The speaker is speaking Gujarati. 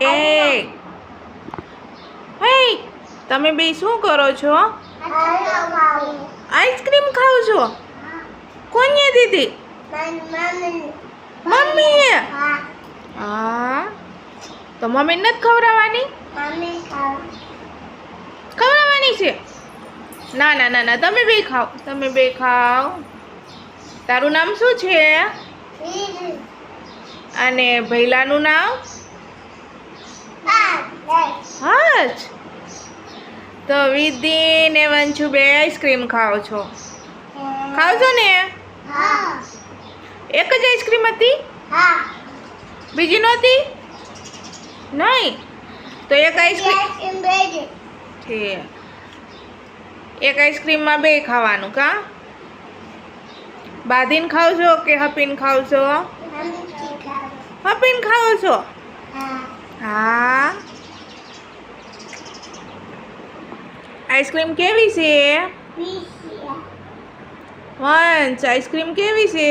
એ હે તમે બે શું કરો છો? આઈસ્ક્રીમ ખાઓ છો? કોને દીધી? મમ્મીએ. હા તો મમ્મી નથી ખવડાવવાની? ખવડાવવાની છે? ના ના ના ના તમે બે ખાઓ, તમે બે ખાઓ. તારું નામ શું છે? અને ભૈલાનું નામ? હર્ષ. તો વિધિ ને વંશુ બે આઈસ્ક્રીમ ખાઓ છો? ખાઓ છો ને? એક જ આઈસ્ક્રીમ હતી? બીજી નહોતી? નહીં તો એક આઈસ્ક્રીમ છે. એક આઈસ્ક્રીમમાં બે ખાવાનું કા? બાંધીને ખાવ છો કે હપીને ખાવ છો? હપીને ખાઓ છો? હા. આઈસ્ક્રીમ કેવી છે? વંશ આઈસ્ક્રીમ કેવી છે?